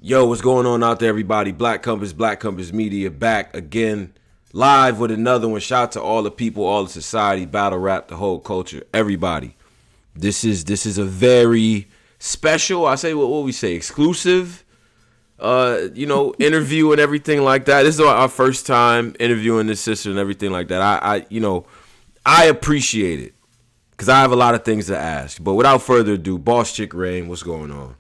Yo, what's going on out there, everybody? Black Compass Media back again, live with another one. Shout out to all the people, all the society, battle rap, the whole culture, everybody. This is a very special. I say what we say, exclusive. Interview and everything like that. This is our first time interviewing this sister and everything like that. I appreciate it because I have a lot of things to ask. But without further ado, Boss Chick Raine, what's going on?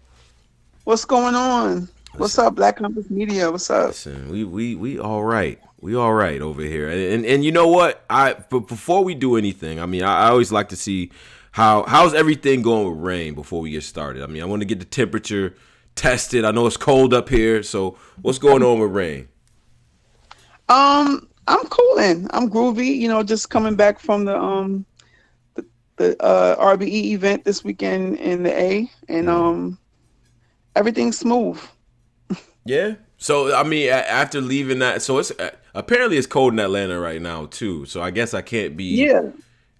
What's going on? What's up, Black Compass Media? What's up? Listen, we all right. We all right over here. And you know what? But before we do anything, I mean, I always like to see how's everything going with Raine before we get started. I mean, I want to get the temperature tested. I know it's cold up here, so what's going on with Raine? I'm cooling. I'm groovy. Just coming back from the RBE event this weekend in the A, and everything's smooth. Yeah. So I mean, after leaving that, so it's apparently it's cold in Atlanta right now too. So I guess I can't be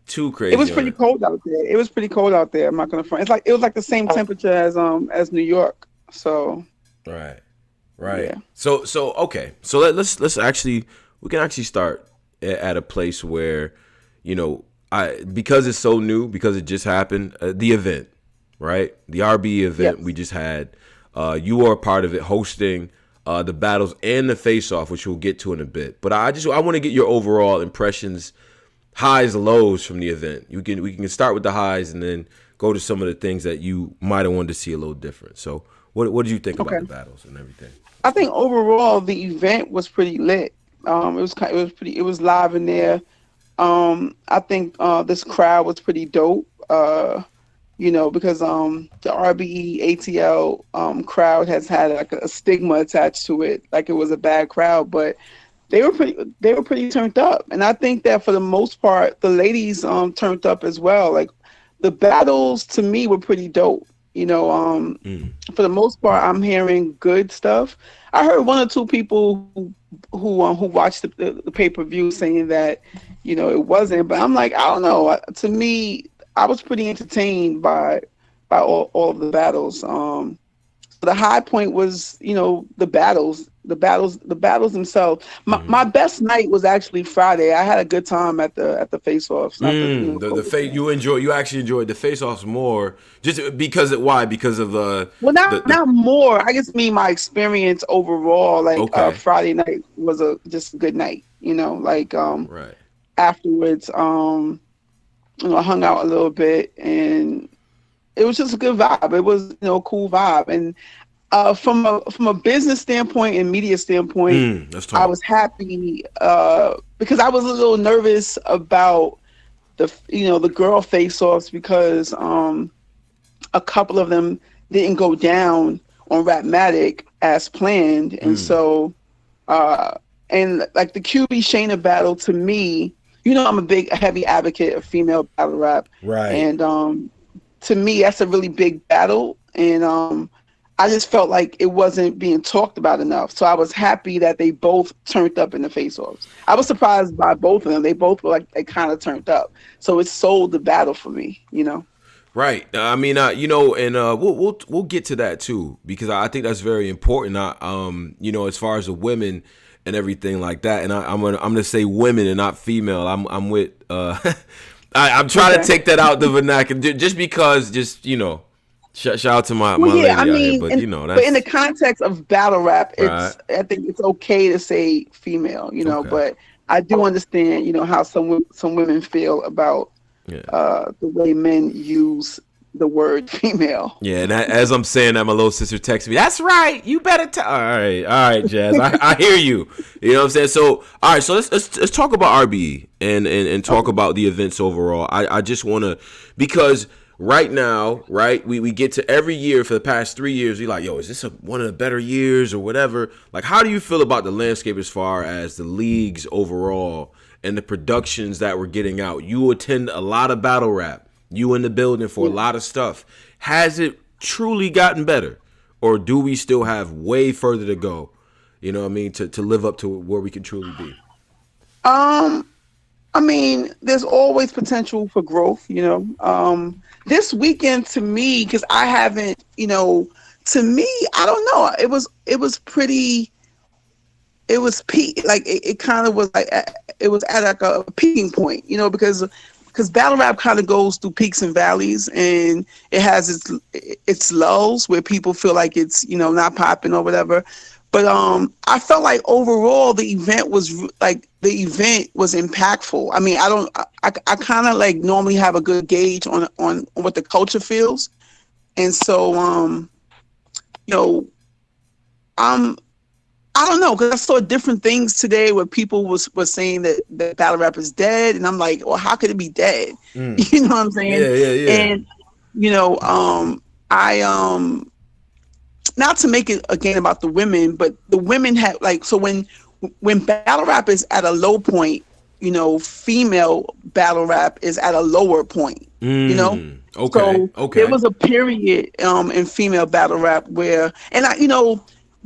too crazy. It was pretty cold out there. I'm not gonna front. It was like the same temperature as New York. So right. Yeah. So okay. So let's we can actually start at a place where because it's so new, because it just happened, the event, right? The RBE event we just had. You are a part of it, hosting the battles and the face-off, which we'll get to in a bit. But I want to get your overall impressions, highs, lows from the event. We can start with the highs and then go to some of the things that you might have wanted to see a little different. So, what did you think about the battles and everything? I think overall the event was pretty lit. It was live in there. I think this crowd was pretty dope. Because the RBE ATL crowd has had like a stigma attached to it, like it was a bad crowd, but they were pretty turned up, and I think that for the most part, the ladies turned up as well. Like the battles to me were pretty dope. For the most part, I'm hearing good stuff. I heard one or two people who watched the pay-per-view saying that it wasn't, but I'm like, I don't know. To me, I was pretty entertained by all of the battles. The high point was, the battles themselves. My best night was actually Friday. I had a good time at the face-offs. You actually enjoyed the face-offs more, just because why? Because of not more. I just mean my experience overall. Like Friday night was just a good night. Right. Afterwards, I hung out a little bit, and it was just a good vibe. It was, a cool vibe. And from a business standpoint and media standpoint, I was happy because I was a little nervous about the girl face-offs because a couple of them didn't go down on Rapmatic as planned, and so and like the QB Shayna battle, to me. I'm a heavy advocate of female battle rap. Right. And to me, that's a really big battle. And I just felt like it wasn't being talked about enough. So I was happy that they both turned up in the face-offs. I was surprised by both of them. They both were like, they kind of turned up. So it sold the battle for me, Right. I mean, and we'll get to that too, because I think that's very important. As far as the women and everything like that, and I'm gonna say women and not female. I'm with. I'm trying to take that out the vernacular just because, shout out to my lady out here, but but in the context of battle rap, I think it's okay to say female, but I do understand, how some women feel about the way men use the word female. Yeah, and as I'm saying that, my little sister texted me, that's right, you better all right, Jazz, I hear you. You know what I'm saying? So all right, so let's talk about RBE and talk about the events overall. I just want to, because right now, we get to every year for the past 3 years, we like, yo, is this one of the better years or whatever? Like, how do you feel about the landscape as far as the leagues overall and the productions that we're getting out? You attend a lot of battle rap. You in the building for a lot of stuff. Has it truly gotten better, or do we still have way further to go? You know what I mean, to live up to where we can truly be. I mean, there's always potential for growth. This weekend to me, because I haven't, to me, I don't know. It was pretty. It was peak. Like it kind of was like it was at like a peaking point, because battle rap kind of goes through peaks and valleys, and it has its lulls where people feel like it's not popping or whatever. But I felt like overall the event was impactful. I mean, I kind of like normally have a good gauge on what the culture feels, and so you know I'm I don't know, because I saw different things today where people was saying that battle rap is dead, and I'm like, well, how could it be dead? Mm. You know what I'm saying? Yeah, yeah, yeah. And I not to make it again about the women, but the women have like so when battle rap is at a low point, female battle rap is at a lower point. You know, Okay. so there Okay. was a period in female battle rap where, and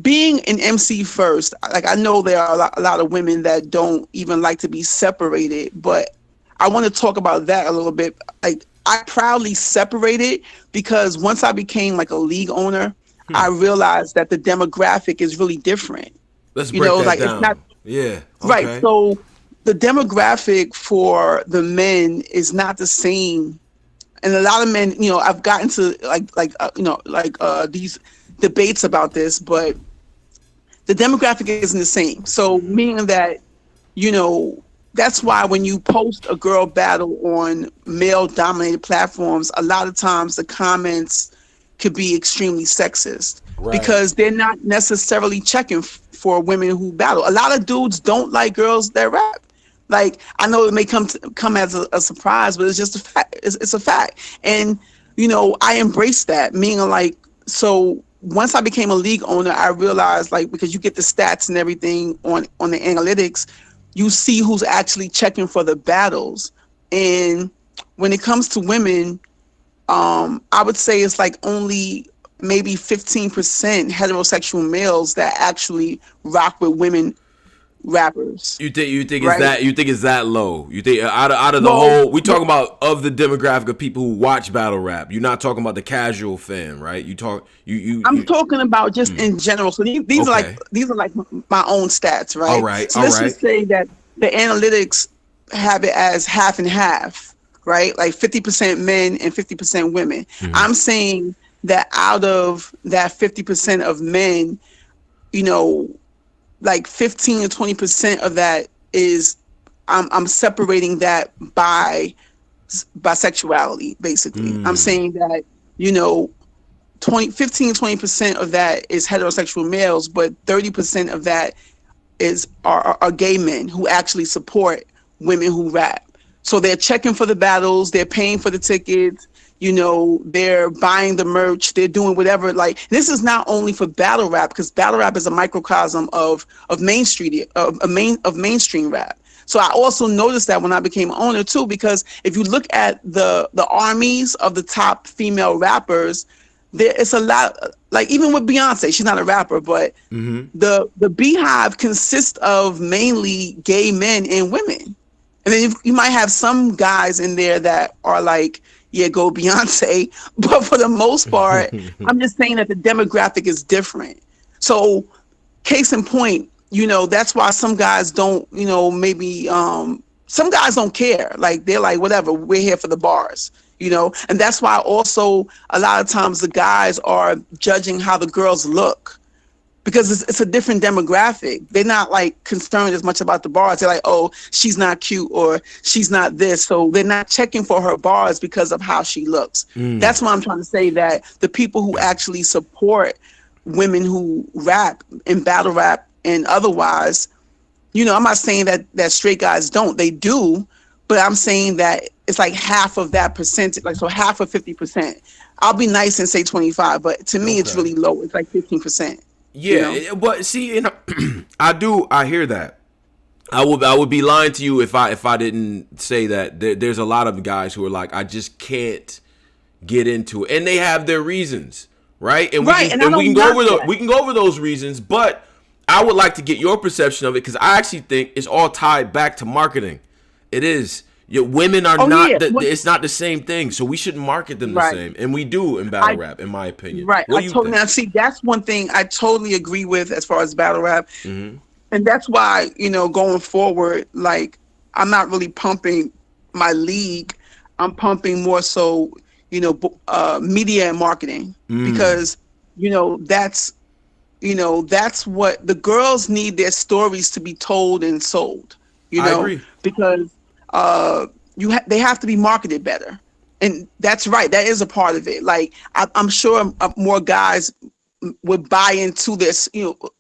being an MC first, like I know there are a lot of women that don't even like to be separated, but I want to talk about that a little bit. Like I proudly separated because once I became like a league owner, I realized that the demographic is really different. Let's break that Like it's not down. Yeah. right. Okay. So the demographic for the men is not the same, and a lot of men, I've gotten to these debates about this, but the demographic isn't the same. So meaning that, you know, that's why when you post a girl battle on male dominated platforms, a lot of times the comments could be extremely sexist Right. because they're not necessarily checking for women who battle. A lot of dudes don't like girls that rap. Like I know it may come as a surprise, but it's just a fact. It's a fact, and I embrace that. Meaning, like, so once I became a league owner, I realized like because you get the stats and everything on the analytics, you see who's actually checking for the battles, and when it comes to women, I would say it's like only maybe 15% heterosexual males that actually rock with women rappers, You think it's right? that low? You think out of the Well, whole, we talking about of the demographic of people who watch battle rap. You're not talking about the casual fan, right? You talk I'm talking about just in general. So these are like Okay. my own stats, All right? right. So All let's right. just say that the analytics have it as half and half, right? Like 50% men and 50% women. I'm saying that out of that 50% of men, you know, like 15 to 20% of that is I'm separating that by bisexuality, basically. I'm saying that, you know, 15-20% of that is heterosexual males, but 30% of that are gay men who actually support women who rap. So they're checking for the battles, they're paying for the tickets, they're buying the merch, they're doing whatever. Like this is not only for battle rap, because battle rap is a microcosm of mainstream rap. So I also noticed that when I became owner too, because if you look at the armies of the top female rappers, there it's a lot. Like even with Beyonce, she's not a rapper, but the Beehive consists of mainly gay men and women. And then you might have some guys in there that are like, yeah, go Beyonce. But for the most part, I'm just saying that the demographic is different. So, case in point, that's why some guys don't, maybe some guys don't care. Like they're like, whatever, we're here for the bars. And that's why also a lot of times the guys are judging how the girls look because it's a different demographic. They're not like concerned as much about the bars. They're like, oh, she's not cute or she's not this. So they're not checking for her bars because of how she looks. That's why I'm trying to say that the people who actually support women who rap and battle rap and otherwise, I'm not saying that straight guys don't. They do, but I'm saying that it's like half of that percentage, like so half of 50%. I'll be nice and say 25, but to me it's Okay. really low. It's like 15%, you know. But see, I hear that. I would be lying to you if I didn't say that there's a lot of guys who are like, I just can't get into it, and they have their reasons, right? And we Right, can and I and we can don't go knock over that. we can go over those reasons, but I would like to get your perception of it because I actually think it's all tied back to marketing. It is. women are Oh not yeah, it's not the same thing, so we shouldn't market them the right. same, and we do in battle I rap, in my opinion. right. What I do you totally think? now see that's one thing I totally agree with as far as battle rap. Mm-hmm. And that's why, going forward, like I'm not really pumping my league. I'm pumping more so, media and marketing Mm, because, that's that's what the girls need, their stories to be told and sold, I agree. because uh they have to be marketed better. And that's right. That is a part of it. Like I'm sure more guys would buy into this,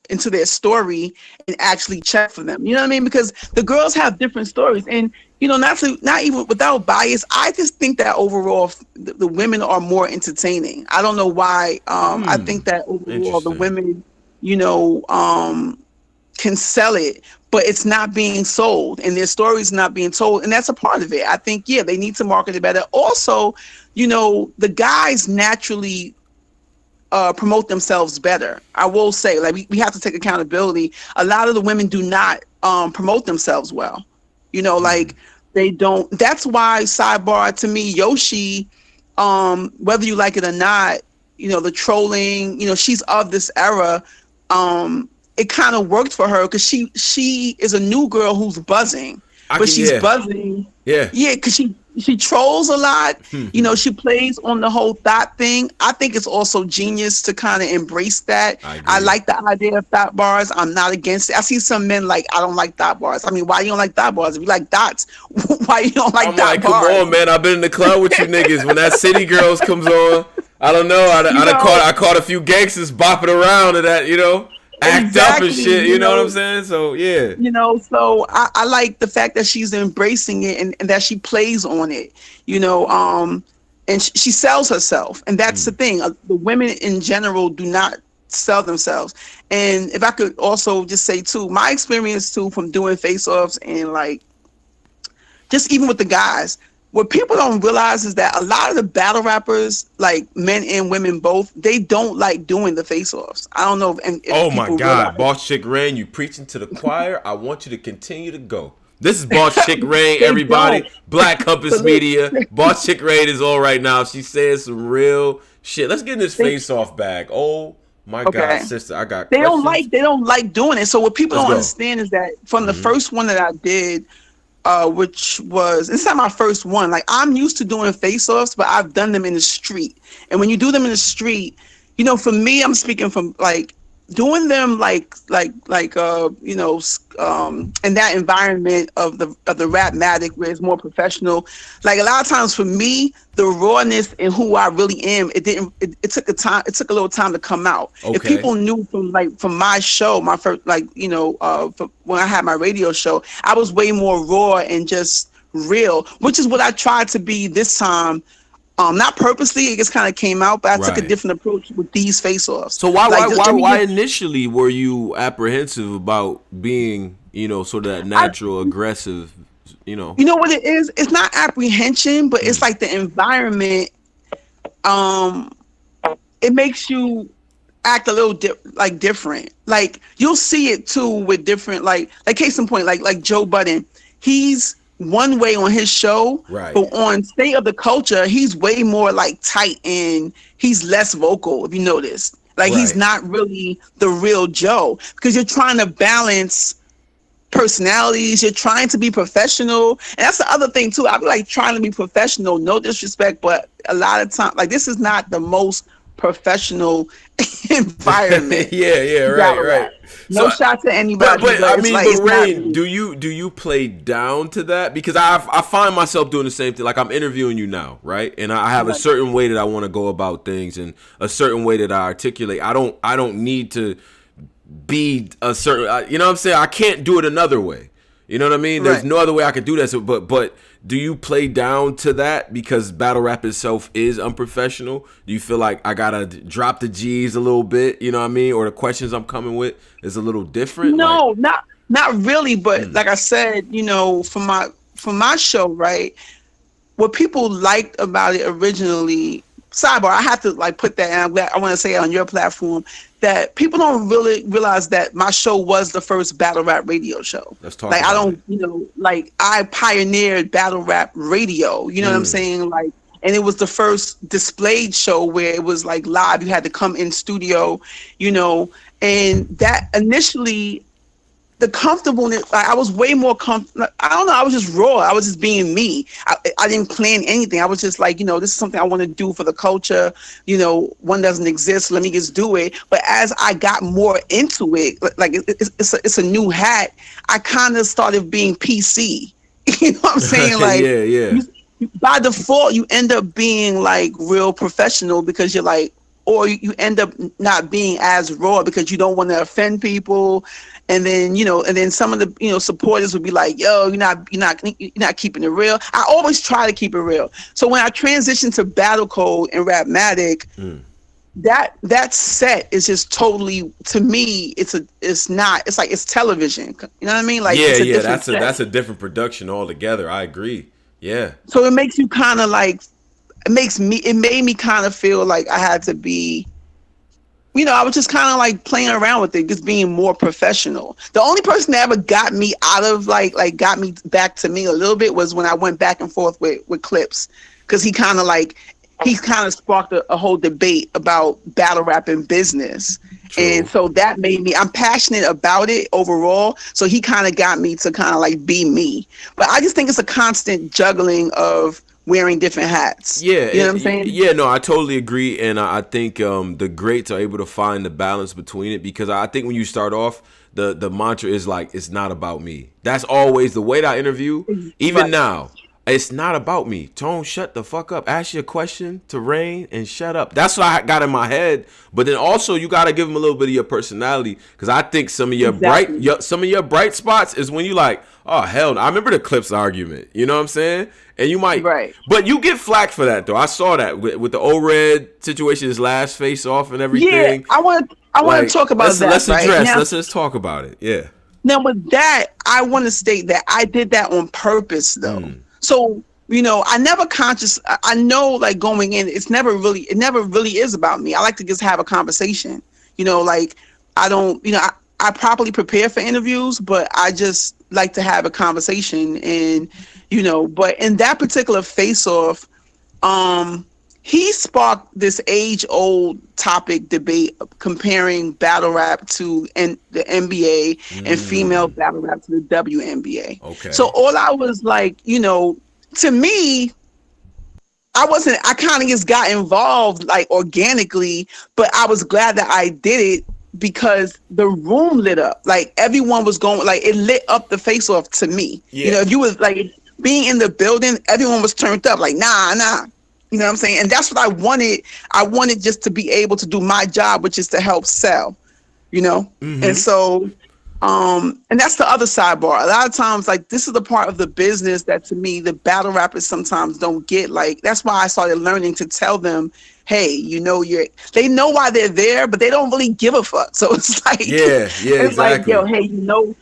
into their story and actually check for them. You know what I mean? Because the girls have different stories, and not even without bias. I just think that overall, the women are more entertaining. I don't know why. I think that overall the Interesting. women, you know, um, can sell it, but it's not being sold, and their stories not being told, and that's a part of it. I think yeah, they need to market it better. Also, the guys naturally promote themselves better. I will say, like we have to take accountability. A lot of the women do not promote themselves well. Like they don't. That's why sidebar to me, Yoshi, whether you like it or not, the trolling. She's of this era. It kind of worked for her because she is a new girl who's buzzing, I but can, she's yeah, buzzing. yeah. Yeah, because she trolls a lot. She plays on the whole thought thing. I think it's also genius to kind of embrace that. I I agree. like the idea of thought bars. I'm not against it. I see some men like, I don't like thought bars. I mean, why you don't like thought bars? If you like dots, why you don't like I'm like, dot come bars? on, man. I've been in the club with you niggas. When that City Girls comes on, I don't know. You know, I caught a few gangsters bopping around to that, act up and exactly. shit. You know what I'm saying? So yeah. So I like the fact that she's embracing it, and that she plays on it, you know, and she sells herself. And that's the thing. The women in general do not sell themselves. And if I could also just say too, my experience too from doing face-offs and like just even with the guys, what people don't realize is that a lot of the battle rappers, like men and women both, they don't like doing the face-offs. I don't know if Oh my people God, realize. Boss Chick Rain, you preaching to the choir. I want you to continue to go. This is Boss Chick Rain, They don't. everybody. Black But Compass look, Media. Boss Chick Rain is on right now. She's saying some real shit. Let's get in this they face off bag. Oh my God, okay. sister, I got They don't questions. like they don't like doing it. So what people Let's don't go. understand is that from the first one that I did, which was, it's not my first one. Like I'm used to doing face-offs, but I've done them in the street. And when you do them in the street, for me, I'm speaking from like doing them in that environment of the Rapmatic where it's more professional. Like a lot of times for me, the rawness and who I really am, it took a little time to come out. If Okay. people knew from my show, my first, when I had my radio show, I was way more raw and just real, which is what I tried to be this time. Not purposely, it just kind of came out, but I took a Right. different approach with these face-offs. So why Like, why just why give me why your, initially were you apprehensive about being, sort of that I, natural aggressive, you know? you know what it is? It's not apprehension, but it's like the environment. Um, it makes you act a little different. Like you'll see it too with different, like case in point, like Joe Budden. He's one way on his show, Right. but on State of the Culture, he's way more like tight and he's less vocal. If you notice, like he's Right. not really the real Joe because you're trying to balance personalities. You're trying to be professional, and that's the other thing too. I be like trying to be professional, no disrespect, but a lot of time, like this is not the most professional environment. Yeah, yeah, right, Battle right. rap. So, No shot to but anybody, but but I it's mean, like but it's not Rain, me. do you play down to that? Because I find myself doing the same thing. Like I'm interviewing you now, right? And I have a Right. certain way that I want to go about things, and a certain way that I articulate. I don't need to be a certain. You know what I'm saying? I can't do it another way. You know what I mean? There's Right. no other way I could do that. So, but do you play down to that because battle rap itself is unprofessional? Do you feel like I gotta drop the G's a little bit? You know what I mean? Or the questions I'm coming with is a little different? Like, No, not really, but like I said, for my show, right? What people liked about it originally, sidebar, I have to like put that, and I'm glad, I want to say it on your platform, that people don't really realize that my show was the first battle rap radio show. Let's talk Like I about don't, it. like I pioneered battle rap radio. You know what I'm saying? Like, and it was the first displayed show where it was like live. You had to come in studio, and that initially the comfortableness, I was way more comfortable. I don't know. I was just raw. I was just being me. I didn't plan anything. I was just like, this is something I want to do for the culture. One doesn't exist. Let me just do it. But as I got more into it, like it's a new hat. I kind of started being PC. You know what I'm saying? Like, yeah. By default, you end up being like real professional because you're like, or you end up not being as raw because you don't want to offend people. And then, and then some of the, supporters would be like, yo, you're not keeping it real. I always try to keep it real. So when I transitioned to Battle Code and Rapmatic, that set is just totally, to me, it's like it's television. You know what I mean? Like, that's a different production altogether. I agree. Yeah. So it makes you kind of like, it made me kind of feel like I had to be, I was just kind of like playing around with it, just being more professional. The only person that ever got me out of like got me back to me a little bit was when I went back and forth with Clips, because he kind of sparked a whole debate about battle rap and business. True. And so that made me, I'm passionate about it overall. So he kind of got me to kind of like be me. But I just think it's a constant juggling of wearing different hats. Yeah, you know what I'm saying? Yeah, no, I totally agree, and I think the greats are able to find the balance between it, because I think when you start off, the mantra is like, it's not about me. That's always the way that I interview, even right now. It's not about me. Tone, shut the fuck up. Ask your question to Raine and shut up. That's what I got in my head. But then also you got to give them a little bit of your personality, because I think some of your bright spots is when you like, oh hell no. I remember the Clips argument. You know what I'm saying? And you might, right. But you get flack for that though. I saw that with the O-Red situation, his last face off and everything. Yeah, I want to talk about that. Let's address. Now, let's just talk about it. Yeah. Now with that, I want to state that I did that on purpose though. So, I never I know like going in, it never really is about me. I like to just have a conversation, like I don't, I properly prepare for interviews, but I just like to have a conversation. And, but in that particular face-off, he sparked this age-old topic debate comparing battle rap to the NBA and female battle rap to the WNBA. Okay. So all I was like, to me, I kind of just got involved like organically, but I was glad that I did it because the room lit up. Like everyone was going, like it lit up the face off to me. Yeah. If you was like being in the building, everyone was turned up like, nah. You know what I'm saying? And that's what I wanted. I wanted just to be able to do my job, which is to help sell, And so, and that's the other sidebar. A lot of times, like this is the part of the business that to me, the battle rappers sometimes don't get. Like, that's why I started learning to tell them, hey, they know why they're there, but they don't really give a fuck. So it's like, it's exactly. Like, yo, hey,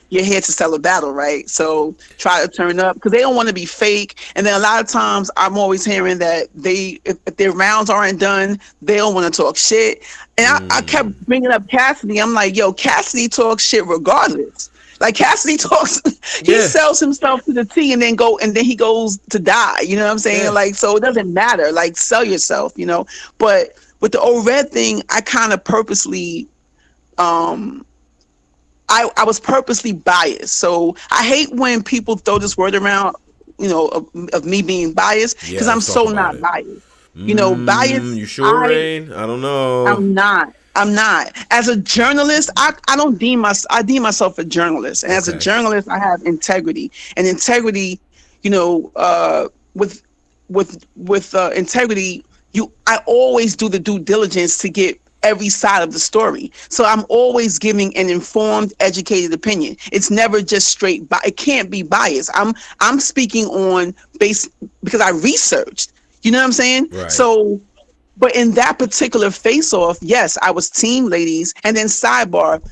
you're here to sell a battle, right? So try to turn up, because they don't want to be fake. And then a lot of times I'm always hearing that if their rounds aren't done, they don't want to talk shit. And I kept bringing up Cassidy. I'm like, yo, Cassidy talks shit regardless. Like Cassidy talks, he sells himself to the T and then he goes to die. You know what I'm saying? Yeah. Like, so it doesn't matter. Like, sell yourself, But with the O-Red thing, I kind of purposely, I was purposely biased. So I hate when people throw this word around, of me being biased, because I'm so not biased. Biased. You sure, Raine? I don't know. I'm not. As a journalist, I deem myself a journalist. And as a journalist, I have integrity. And integrity, with integrity, I always do the due diligence to get every side of the story. So I'm always giving an informed, educated opinion. It's never just straight, it can't be biased. I'm speaking on base because I researched. You know what I'm saying? Right. So, but in that particular face-off, yes, I was team ladies. And then sidebar,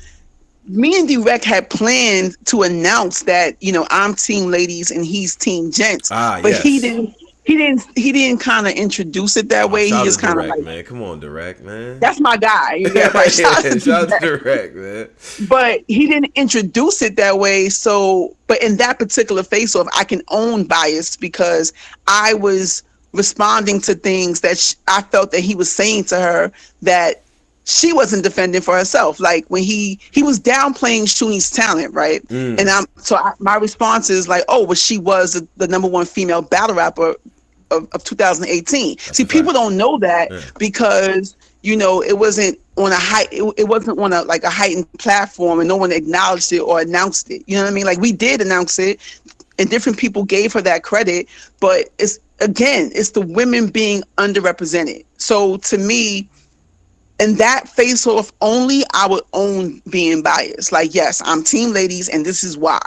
me and Direct had planned to announce that, I'm team ladies and he's team gents. But he didn't he didn't kind of introduce it that Oh, way. He shout out just to kind of Direct, like, man. Come on, Direct, man. that's my guy. Yeah, right. Shout out Yeah, to shout out to Direct. Direct, man. But he didn't introduce it that way. So, but in that particular face off, I can own bias because I was responding to things that I felt that he was saying to her that she wasn't defending for herself. Like when he was downplaying Shuni's talent, right? And my response is like, oh, well, she was the number one female battle rapper of 2018. That's See, a people fact. don't know that Yeah. because it wasn't on it wasn't on a heightened platform, and no one acknowledged it or announced it. You know what I mean? Like we did announce it, and different people gave her that credit, but it's the women being underrepresented. So to me, in that face off only, I would own being biased. Like, yes, I'm team ladies, and this is why.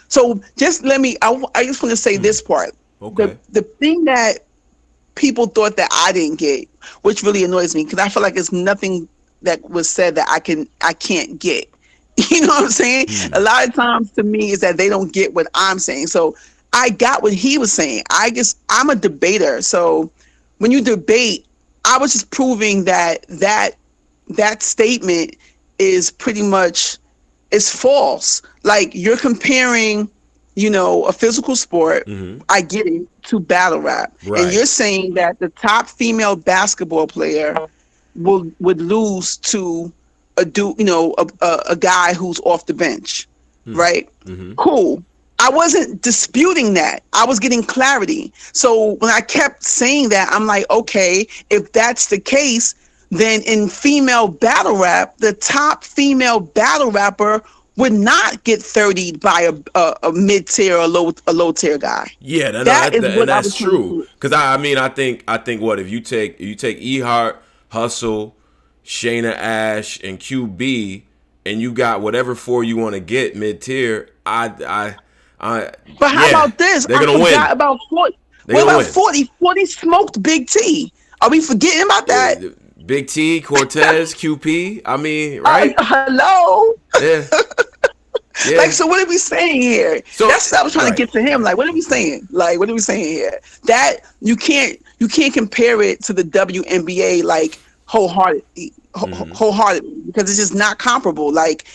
So just I just want to say this part. Okay. The thing that people thought that I didn't get, which really annoys me, because I feel like it's nothing that was said that I can't get. You know what I'm saying? A lot of times to me is that they don't get what I'm saying. So I got what he was saying. I'm a debater. So when you debate, I was just proving that statement is pretty much is false. Like you're comparing, a physical sport, I get it, to battle rap. Right. And you're saying that the top female basketball player would lose to a guy who's off the bench, right? Cool. I wasn't disputing that. I was getting clarity. So when I kept saying that, I'm like, okay, if that's the case, then in female battle rap, the top female battle rapper would not get 30 by a mid-tier or a low tier guy. Yeah, that's true. Because I think what if you take E Hart, Hustle, Shayna Ash, and QB, and you got whatever four you want to get mid tier. But how about this? They're gonna win. About 40. What about 40? 40 smoked Big T. Are we forgetting about that? Yeah, Big T, Cortez, QP. I mean, right? Hello. Yeah. Yeah. Like, so what are we saying here? So that's what I was trying to get to him. Like, what are we saying? Like, what are we saying here? That you can't compare it to the WNBA like wholeheartedly because it's just not comparable. Like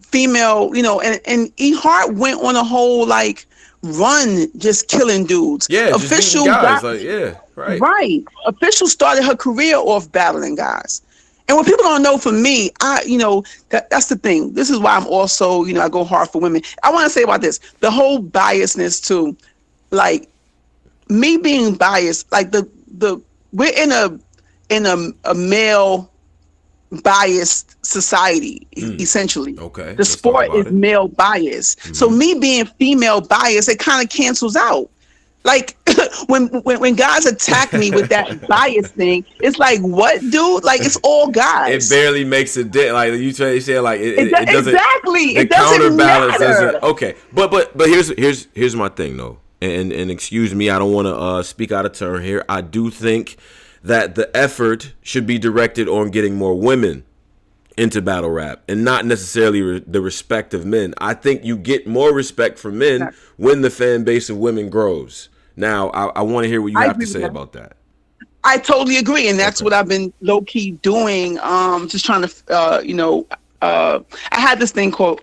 female, and E Hart went on a whole like run just killing dudes. Yeah, official guys. Right. Official started her career off battling guys. And what people don't know, for me, that's the thing. This is why I'm also, I go hard for women. I want to say about this, the whole biasness too, like me being biased, like we're in a male biased society, essentially. Okay. The sport is male biased. So me being female biased, it kind of cancels out. Like when guys attack me with that bias thing, it's like, what, dude? Like it's all guys. It barely makes a dent. Like you try to say, like it doesn't. Exactly. The it doesn't counterbalance matter. doesn't. Okay, but here's my thing though, and excuse me, I don't want to speak out of turn here. I do think that the effort should be directed on getting more women into battle rap and not necessarily the respect of men. I think you get more respect from men when the fan base of women grows. Now, I want to hear what you have to say about that. I totally agree, and that's what I've been low key doing. Just trying to, I had this thing called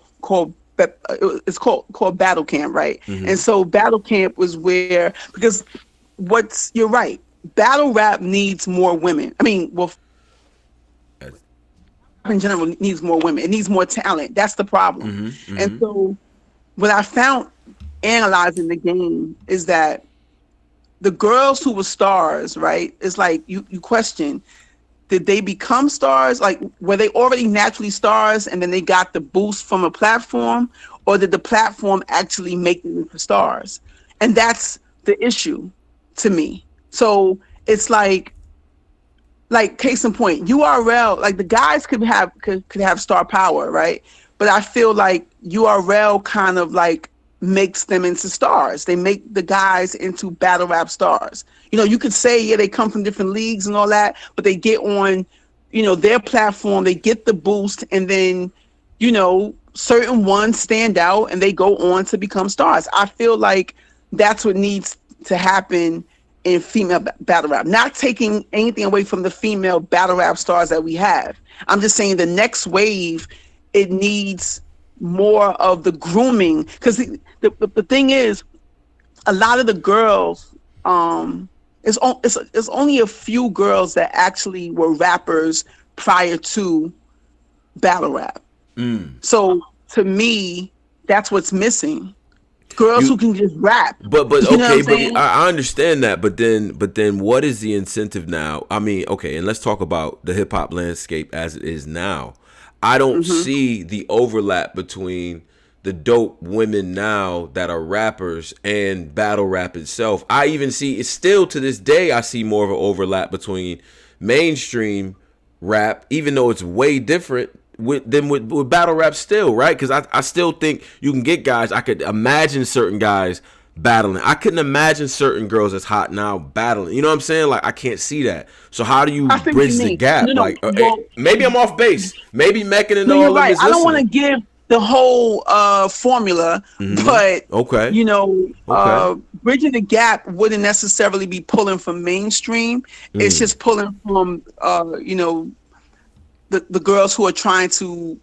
it's called Battle Camp, right? And so Battle Camp was where, because you're right, battle rap needs more women. I mean, well, in general, needs more women. It needs more talent. That's the problem. And so what I found analyzing the game is that the girls who were stars, right? It's like you question, did they become stars? Like, were they already naturally stars and then they got the boost from a platform, or did the platform actually make them into stars? And that's the issue to me. So it's like case in point, URL, like the guys could have star power, right? But I feel like URL kind of like makes them into stars. They make the guys into battle rap stars. You could say, they come from different leagues and all that, but they get on, their platform, they get the boost, and then, certain ones stand out and they go on to become stars. I feel like that's what needs to happen in female battle rap. Not taking anything away from the female battle rap stars that we have. I'm just saying the next wave, it needs more of the grooming, because the thing is, a lot of the girls, it's only a few girls that actually were rappers prior to battle rap. So to me, that's what's missing. Girls who can just rap. But you know okay, what I'm but I understand that. But then what is the incentive now? I mean, okay, and let's talk about the hip hop landscape as it is now. I don't see the overlap between the dope women now that are rappers and battle rap itself. I even see it's still to this day I see more of an overlap between mainstream rap, even though it's way different with battle rap still, right? Because I still think you can get guys. I could imagine certain guys battling. I couldn't imagine certain girls that's hot now battling. You know what I'm saying? Like, I can't see that. So how do you bridge the gap? No, like, well, maybe I'm off base. Maybe Meccan and no, all you're of them right. is I don't want listening. to give the whole formula, but Okay. bridging the gap wouldn't necessarily be pulling from mainstream. It's just pulling from the girls who are trying to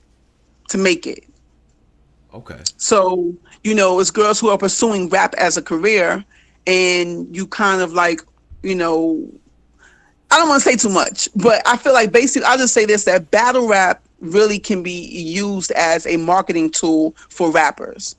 make it. Okay. So, it's girls who are pursuing rap as a career, and you kind of like, I don't want to say too much, but I feel like basically, I'll just say this, that battle rap really can be used as a marketing tool for rappers,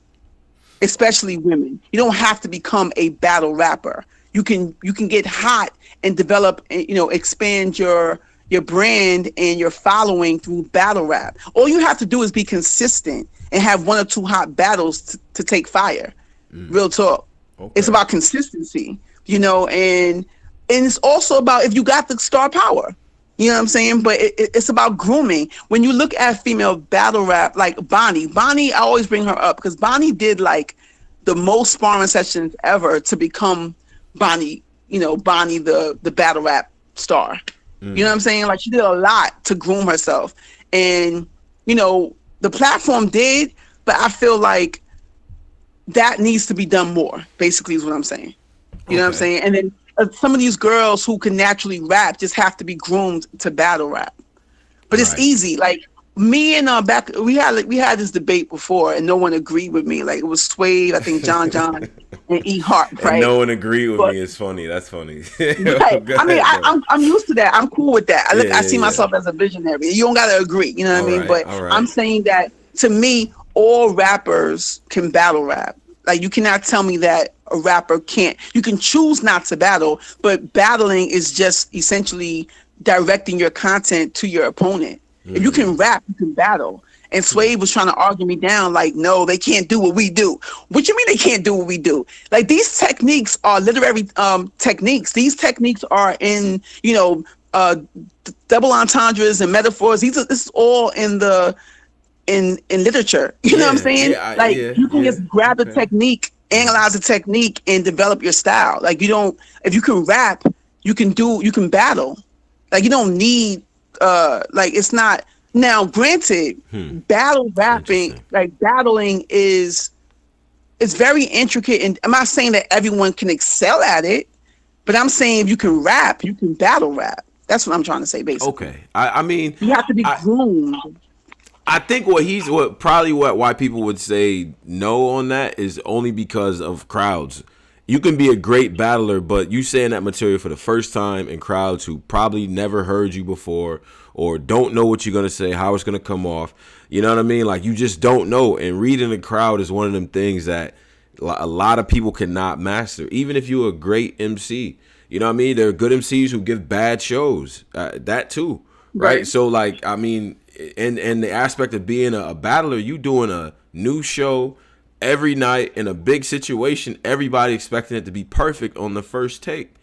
especially women. You don't have to become a battle rapper. You can get hot and develop, expand your brand and your following through battle rap. All you have to do is be consistent and have one or two hot battles to take fire. Real talk. Okay. It's about consistency, and it's also about if you got the star power. You know what I'm saying? But it's about grooming. When you look at female battle rap, like Bonnie, I always bring her up because Bonnie did like the most sparring sessions ever to become Bonnie, Bonnie the battle rap star. You know what I'm saying? Like, she did a lot to groom herself. And, the platform did, but I feel like that needs to be done more, basically, is what I'm saying. You know what I'm saying? And then some of these girls who can naturally rap just have to be groomed to battle rap. But it's easy. Like, me and we had this debate before, and no one agreed with me. Like, it was Swave, I think John and E Hart, right? And no one agreed with me. It's funny. That's funny. Right. I mean, I'm used to that. I'm cool with that. I see myself as a visionary. You don't gotta agree. You know what I mean? But I'm saying that, to me, all rappers can battle rap. Like, you cannot tell me that a rapper can't. You can choose not to battle, but battling is just essentially directing your content to your opponent. If you can rap, you can battle. And Swave was trying to argue me down, like, no, they can't do what we do. What you mean they can't do what we do? Like, these techniques are literary techniques. These techniques are in, double entendres and metaphors. This is all in in literature. You know what I'm saying? You can just grab the technique, analyze the technique, and develop your style. Like, if you can rap, you can battle. Like, you don't need it's not. Now, granted, battle rapping, like battling it's very intricate, and I'm not saying that everyone can excel at it, but I'm saying if you can rap, you can battle rap. That's what I'm trying to say, basically. Okay. I mean, you have to be groomed. I think why people would say no on that is only because of crowds. You can be a great battler, but you saying that material for the first time in crowds who probably never heard you before or don't know what you're going to say, how it's going to come off. You know what I mean? Like, you just don't know. And reading the crowd is one of them things that a lot of people cannot master, even if you're a great MC. You know what I mean? There are good MCs who give bad shows. That too. Right? So, like, I mean, and the aspect of being a battler, you doing a new show every night in a big situation, everybody expecting it to be perfect on the first take.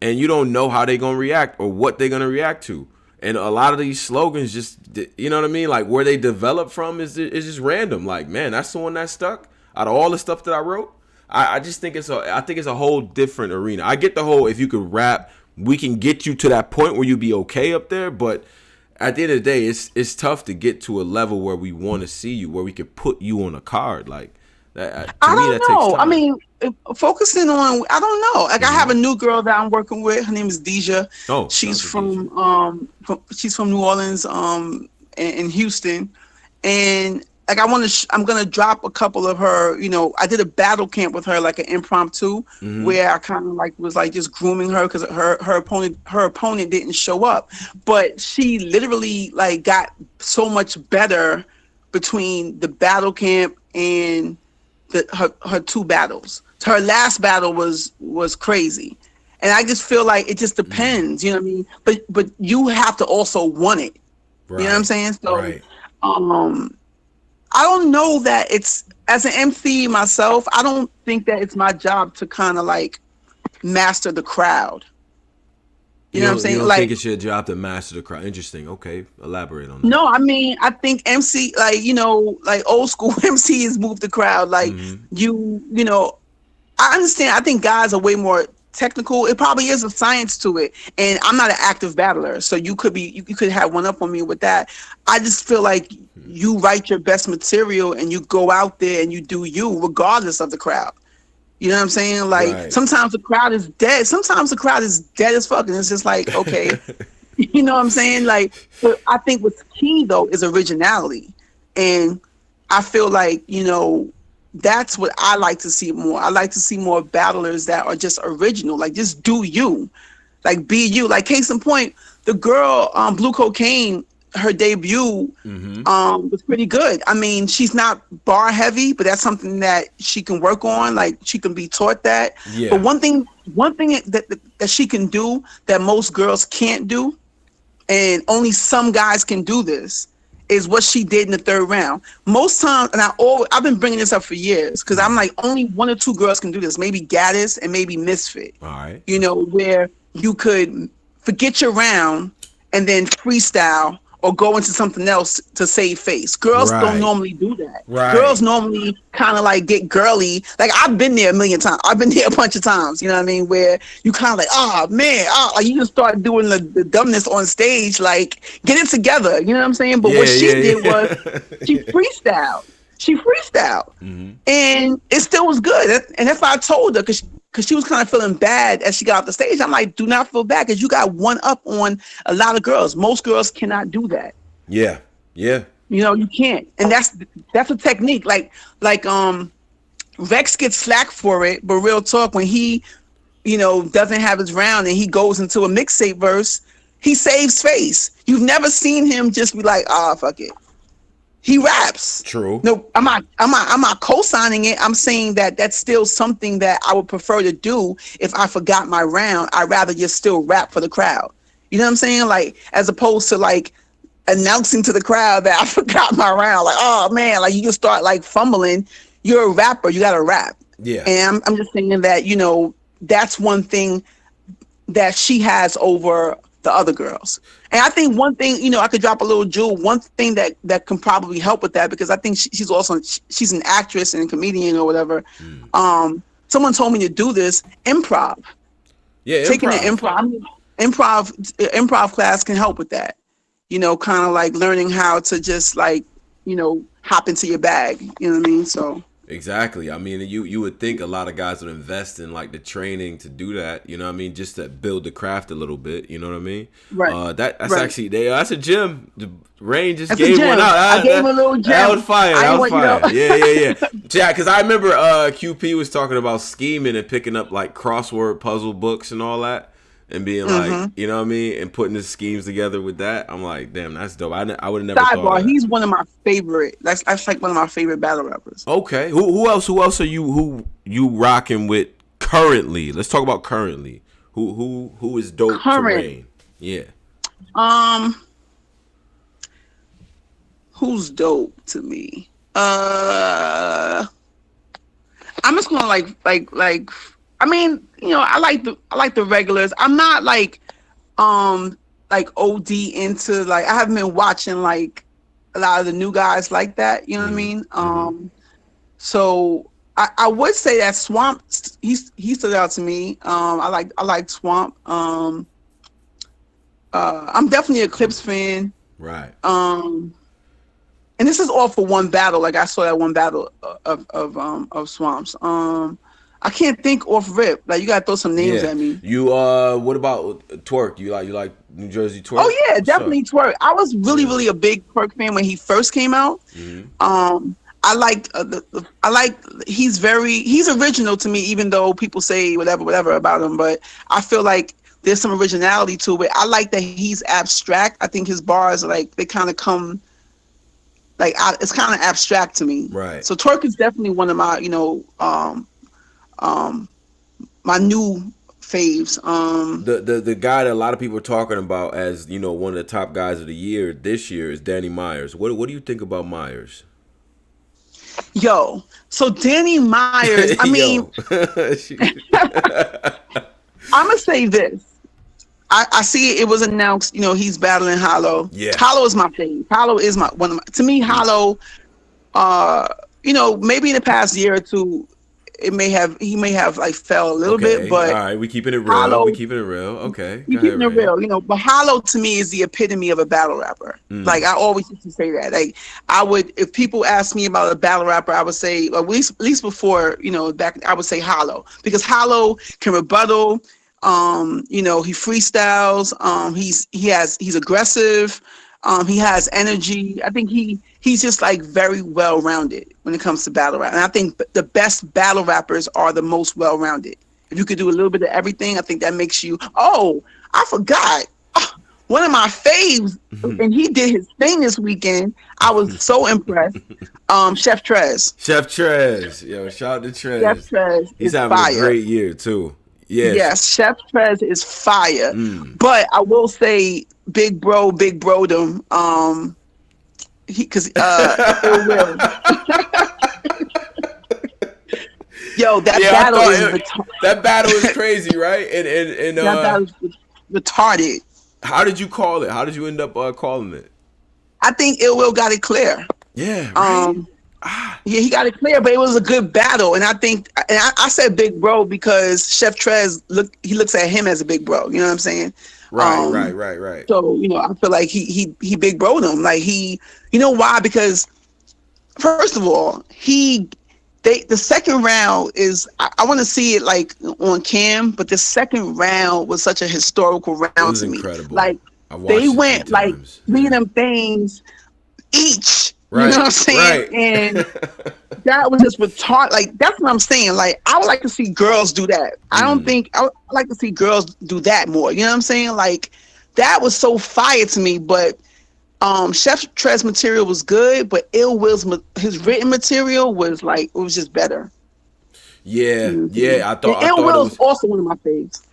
And you don't know how they're going to react or what they're going to react to. And a lot of these slogans just, you know what I mean? Like, where they develop from is just random. Like, man, that's the one that stuck out of all the stuff that I wrote. I just think it's a whole different arena. I get the whole, if you could rap, we can get you to that point where you be okay up there. But at the end of the day, it's tough to get to a level where we want to see you, where we could put you on a card. Like, That to I me don't that takes know. I time. mean, focusing on, I don't know. Like I have Mm-hmm. a new girl that I'm working with. Her name is Deja. Oh, shout She's out to DJ. she's from New Orleans, in Houston, and like I'm gonna drop a couple of her. You know, I did a battle camp with her, like an impromptu, Mm-hmm. where I kind of like was like just grooming her because her opponent didn't show up, but she literally like got so much better between the battle camp and her two battles. Her last battle was crazy. And I just feel like it just depends, you know what I mean? But you have to also want it. You know what I'm Right. saying? So Right. um I don't know that it's, as an MC myself, I don't think that it's my job to kind of like master the crowd. You know what I'm You saying? don't think Like, it's your job to master the crowd? Interesting. Okay, elaborate on that. no, I mean, I think MC, like, like old school MCs move the crowd. Like, Mm-hmm. you know, I understand. I think guys are way more technical. It probably is a science to it. And I'm not an active battler. So you could have one up on me with that. I just feel like you write your best material and you go out there and you do you regardless of the crowd. You know what I'm saying? Like Right. sometimes the crowd is dead. Sometimes the crowd is dead as fuck. And it's just like, okay, you know what I'm saying? Like, but I think what's key though is originality. And I feel like, that's what I like to see more. I like to see more battlers that are just original, like just do you, like be you. Like case in point, the girl Blue Cocaine, her debut Mm-hmm. was pretty good. I mean, she's not bar heavy, but that's something that she can work on. Like she can be taught that. But Yeah. one thing that she can do that most girls can't do, and only some guys can do this, is what she did in the third round. Most times, and I've been bringing this up for years because I'm like only one or two girls can do this. Maybe Gaddis and maybe Misfit. All right. Where you could forget your round and then freestyle or go into something else to save face. Girls don't Right. normally do that. Girls Right. normally kind of like get girly. Like I've been there a million times. I've been there a bunch of times. You know what I mean? Where you kind of like, oh man, like you just start doing the dumbness on stage. Like get it together. You know what I'm saying? But what Yeah. she did Yeah. was she Yeah. freestyled. She freestyled, Mm-hmm. and it still was good. And that's why I told her because she was kind of feeling bad as she got off the stage. I'm like, do not feel bad because you got one up on a lot of girls. Most girls cannot do that. Yeah. Yeah. You can't, and that's a technique. Like Rex gets slack for it, but real talk, when he doesn't have his round and he goes into a mixtape verse, he saves face. You've never seen him just be like, ah, fuck it. He raps. True. No, I'm not co-signing it. I'm saying that that's still something that I would prefer to do if I forgot my round. I'd rather just still rap for the crowd. You know what I'm saying? Like, as opposed to like announcing to the crowd that I forgot my round. Like, oh man, like you just start like fumbling. You're a rapper. You got to rap. Yeah. And I'm just saying that, that's one thing that she has over the other girls. And I think one thing, I could drop a little jewel. One thing that can probably help with that, because I think she's an actress and a comedian or whatever. Someone told me to do this improv. Yeah. Taking an Improv. improv class can help with that. Kind of like learning how to just like, hop into your bag. You know what I mean? So. Exactly. I mean, you would think a lot of guys would invest in like the training to do that. You know what I mean? Just to build the craft a little bit. You know what I mean? Right. That's Right. actually that's a gym. Raine just That's a gave gem. one out. I gave him a little gem. That was fire. I That was want, fire. Yeah. Yeah. Because I remember QP was talking about scheming and picking up like crossword puzzle books and all that. And being like, you know what I mean, and putting his schemes together with that, I'm like, damn, that's dope. I would have never thought of Sidebar, that. he's one of my favorite. That's like one of my favorite battle rappers. Okay. Who else? Who else are you rocking with currently? Let's talk about currently. Who is dope to Current. Raine? Yeah. Um, who's dope to me? I'm just gonna like. I mean, I like the regulars. I'm not like OD into, like, I haven't been watching like a lot of the new guys like that. You know what I mean? So I would say that Swamp, he stood out to me. I like Swamp. I'm definitely a Clips fan. Right. and this is all for one battle. Like I saw that one battle of Swamps. I can't think off rip. Like you gotta throw some names Yeah. at me. You what about Twerk? You like New Jersey Twerk? Oh yeah, What's up? definitely Twerk. I was really Yeah. really a big Twerk fan when he first came out. I like I like he's original to me, even though people say whatever about him. But I feel like there's some originality to it. I like that he's abstract. I think his bars like they kind of come like it's kind of abstract to me. Right. So Twerk is definitely one of my my new faves. The guy that a lot of people are talking about as one of the top guys of the year this year is Danny Myers. What do you think about Myers? Yo, so Danny Myers. I mean, I'm gonna say this. I see it was announced. He's battling Hollow. Yeah. Hollow is my fave. Hollow is my one of my. To me, Hollow. Maybe in the past year or two, he may have like fell a little bit, but all right, we keeping it real. Hollow, We keeping it real. Okay, you keeping it real, But Hollow to me is the epitome of a battle rapper. Like I always used to say that. Like I would, if people ask me about a battle rapper, I would say at least before back, I would say Hollow because Hollow can rebuttal. He freestyles. He's aggressive. He has energy. I think he's just like very well rounded when it comes to battle rap. And I think the best battle rappers are the most well rounded. If you could do a little bit of everything, I think that makes you. Oh, I forgot. One of my faves, and he did his thing this weekend. I was so impressed. Chef Trez. Chef Trez. Yo, shout out to Trez. Chef Trez. He's having a great year too. Yes, Chef Trez is fire. But I will say, Big Brodom, because it will. Yo, that battle is that battle is crazy, right? And that battle is retarded. How did you call it? How did you end up calling it? I think Ill Will got it clear. Yeah. Right? Yeah, he got it clear, but it was a good battle, and I think, and I said big bro because Chef Trez looks at him as a big bro. You know what I'm saying? Right. So I feel like he big broed him. Like why? Because first of all, the second round is I want to see it like on cam, but the second round was such a historical round to incredible. Me. Like they went like 3 of them things each. Right, you know what I'm saying? Right. And that was just retarded. Like that's what I'm saying. Like I would like to see girls do that. I don't think I would like to see girls do that more. You know what I'm saying? Like that was so fire to me. But Chef Trez material was good, but Ill Will's his written material was like it was just better. Yeah, I thought Ill Will's also one of my faves.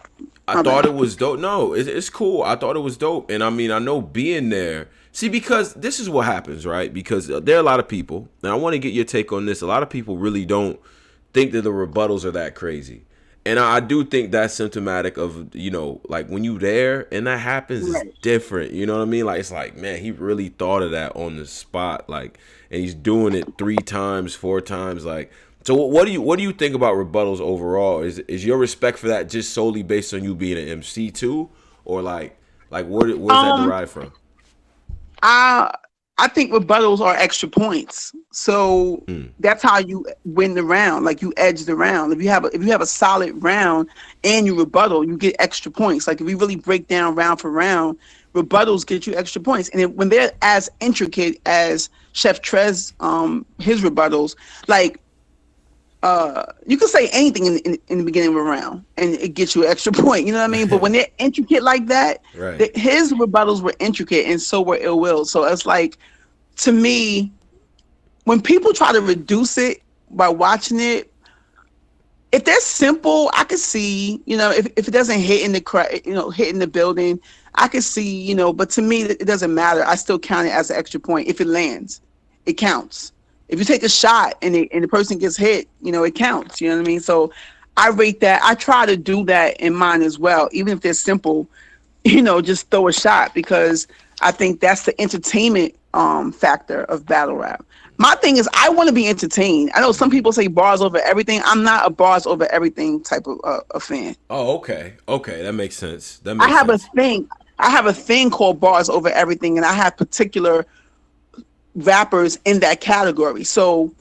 I thought it was dope. No, it's cool. I thought it was dope, and I mean I know being there. See, because this is what happens, right? Because there are a lot of people, and I want to get your take on this. A lot of people really don't think that the rebuttals are that crazy. And I do think that's symptomatic of, like when you there and that happens, right. It's different. You know what I mean? Like, it's like, man, he really thought of that on the spot. Like, and he's doing it 3 times, 4 times. Like, so what do you think about rebuttals overall? Is your respect for that just solely based on you being an MC too? Or like where does that derive from? I think rebuttals are extra points, so that's how you win the round. Like you edge the round. If you have a solid round and you rebuttal, you get extra points. Like if we really break down round for round, rebuttals get you extra points. And when they're as intricate as Chef Trez, his rebuttals, like you can say anything in the beginning of a round and it gets you an extra point. You know what I mean? But when they're intricate like that, right. His rebuttals were intricate and so were Ill Will. So it's like, to me, when people try to reduce it by watching it, if they're simple, I could see, if it doesn't hit in the hit in the building, I could see, but to me, it doesn't matter. I still count it as an extra point. If it lands, it counts. If you take a shot and the person gets hit, it counts. You know what I mean? So I rate that. I try to do that in mine as well, even if they're simple, just throw a shot because I think that's the entertainment factor of battle rap. My thing is I want to be entertained. I know some people say bars over everything. I'm not a bars over everything type of a fan. Oh, okay. That makes sense. I have a thing called bars over everything, and I have particular rappers in that category. So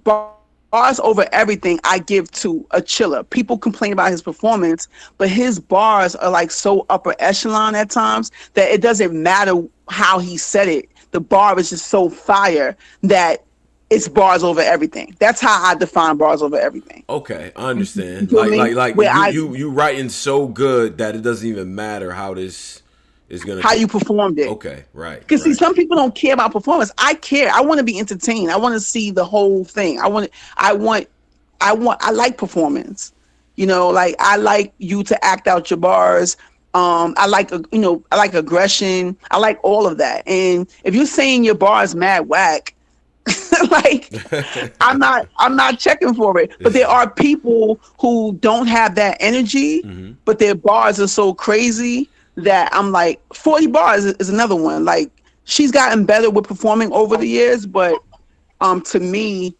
bars over everything I give to a chiller. People complain about his performance, but his bars are like so upper echelon at times that it doesn't matter how he said it. The bar is just so fire that it's bars over everything. That's how I define bars over everything. Okay, I You understand. feel me? Like Where you writing so good that it doesn't even matter how this is gonna. how you performed it. Okay, right, Because see, right. some people don't care about performance. I care. I want to be entertained. I want to see the whole thing. I want. I like performance. You know, like I like you to act out your bars. I like I like aggression. I like all of that. And if you're saying your bar is mad whack, like I'm not checking for it. But there are people who don't have that energy, but their bars are so crazy that I'm like 40 bars is another one. Like she's gotten better with performing over the years, but to me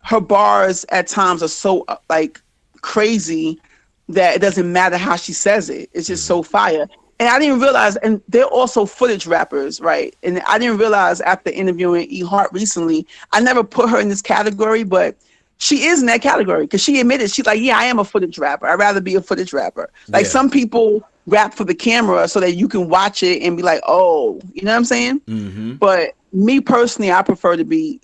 her bars at times are so like crazy that it doesn't matter how she says it. It's just so fire. And I didn't realize, and they're also footage rappers, right? And I didn't realize after interviewing E Hart recently, I never put her in this category, but she is in that category because she admitted, she's like, yeah, I am a footage rapper. I'd rather be a footage rapper. Like Yeah. some people rap for the camera so that you can watch it and be like, oh, you know what I'm saying? Mm-hmm. But me personally, I prefer to be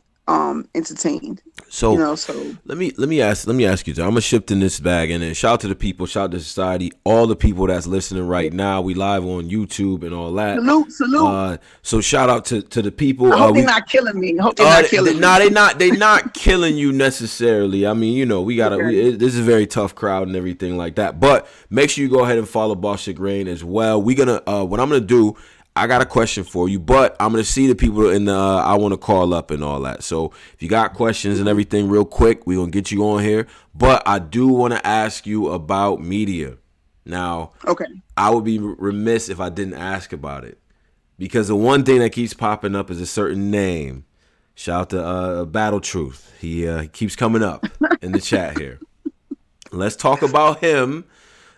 entertained. So, You know, so let me ask you. I'm gonna shift in this bag, and then shout out to the people, shout out to society, all the people that's listening right now. We live on YouTube and all that. salute. So shout out to the people. I hope they're not killing me. I hope they're not killing me. No, they not killing you necessarily. I mean, you know, we gotta. Okay. This is a very tough crowd and everything like that. But make sure you go ahead and follow Boss Chick Raine as well. We gonna what I'm gonna do. I got a question for you, but I'm gonna see the people in the I want to call up and all that. So if you got questions and everything, real quick, we gonna get you on here. But I do want to ask you about media. Now, Okay. I would be remiss if I didn't ask about it because the one thing that keeps popping up is a certain name. Shout out to Battle Truth. He keeps coming up in the chat here. Let's talk about him.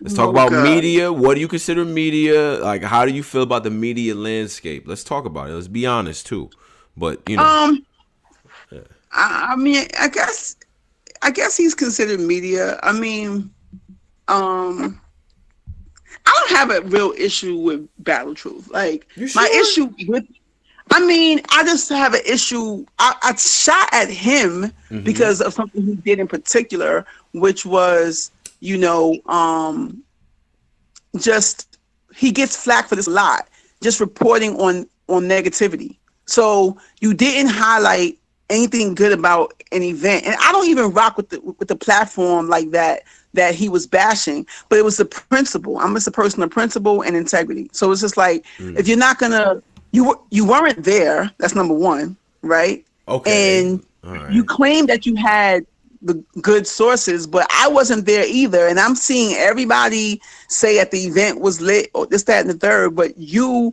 Let's talk about God. media. What do you consider media? Like, how do you feel about the media landscape? Let's talk about it. Let's be honest too. But you know, I mean, I guess he's considered media. I mean, I don't have a real issue with Battle Truth. Like You my sure? issue with, I mean, I just have an issue. I shot at him because of something he did in particular, which was, you know, just he gets flack for this a lot, just reporting on negativity. So you didn't highlight anything good about an event, and I don't even rock with the platform like that he was bashing, but it was the principle. I'm just a person of principle and integrity. So it's just like if you're not gonna, you weren't there. That's number one, right? Okay. And All right. you claim that you had the good sources, but I wasn't there either. And I'm seeing everybody say that the event was lit or this, that, and the third, but you're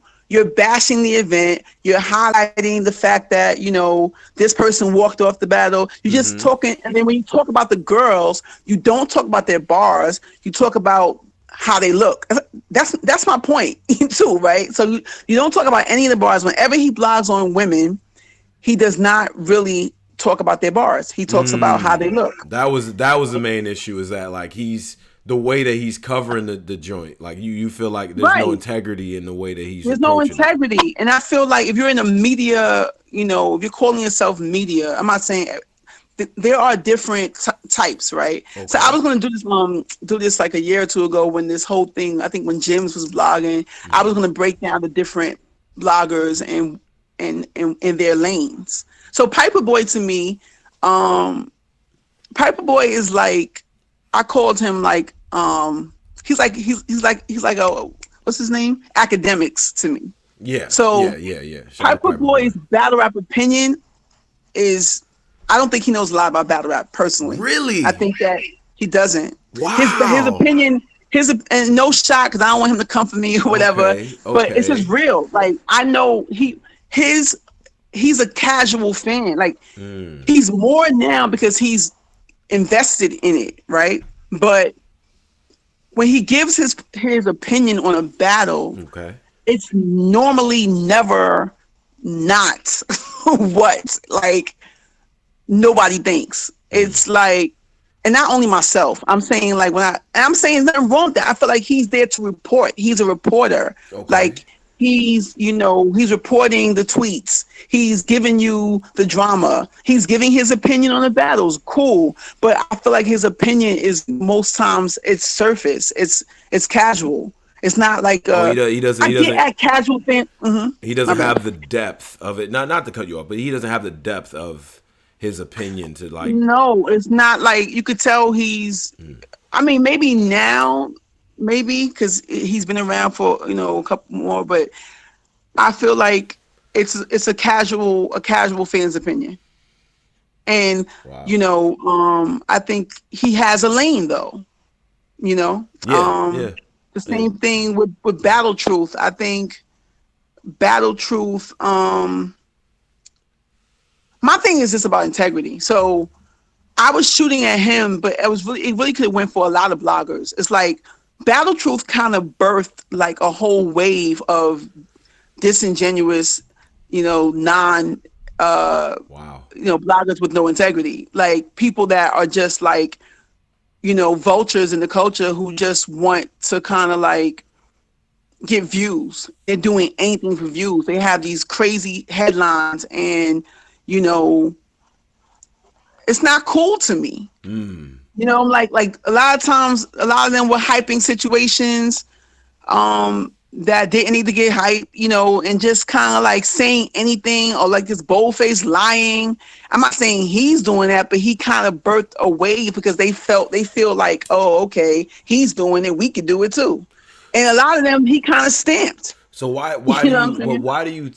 bashing the event. You're highlighting the fact that, you know, this person walked off the battle. You're just talking. And then when you talk about the girls, you don't talk about their bars. You talk about how they look. That's my point too, right? So you don't talk about any of the bars. Whenever he blogs on women, he does not really talk about their bars. He talks about how they look. That was the main issue. Is that like he's the way that he's covering the joint. Like you feel like there's no Right. integrity in the way that he's. There's no approaching it. integrity. And I feel like if you're in the media, you know, if you're calling yourself media, I'm not saying there are different types, right? Okay. So I was going to do this like a year or two ago when this whole thing, I think when James was blogging, I was going to break down the different bloggers and in their lanes. So Piper Boy to me, Piper Boy is like, I called him like, he's like a, what's his name? Academics to me. Yeah. So yeah. Shout out Piper Boy's battle rap opinion is, I don't think he knows a lot about battle rap personally. Really? I think that he doesn't. Wow. His opinion, and no shot, because I don't want him to come for me or whatever. Okay, But it's okay. just real. Like I know he's a casual fan. Like he's more now because he's invested in it, right? But when he gives his opinion on a battle, Okay. it's normally never not what like nobody thinks. It's like, and not only myself. I'm saying like and I'm saying nothing wrong with that. I feel like he's there to report. He's a reporter. Okay. Like he's reporting the tweets. He's giving you the drama. He's giving his opinion on the battles. Cool. But I feel like his opinion is most times it's surface. It's casual. It's not like Oh, he doesn't. I get at casual fan. He doesn't have the depth of it. Not to cut you off, but he doesn't have the depth of his opinion to like. No, it's not like you could tell he's. I mean, maybe now, maybe because he's been around for a couple more, but I feel like it's a casual fan's opinion, and Wow. I think he has a lane though. Yeah. The same thing with Battle Truth. I think Battle Truth. My thing is just about integrity. So I was shooting at him, but it really could have went for a lot of bloggers. It's like Battle Truth kind of birthed like a whole wave of disingenuous, non Wow. bloggers with no integrity. Like people that are just like, vultures in the culture who just want to kind of like get views. They're doing anything for views. They have these crazy headlines and it's not cool to me. Like a lot of times, a lot of them were hyping situations that didn't need to get hyped, and just kind of like saying anything or like this bold-faced lying. I'm not saying he's doing that, but he kind of birthed a wave because they feel like, oh, okay, he's doing it, we could do it too. And a lot of them he kind of stamped. So why do you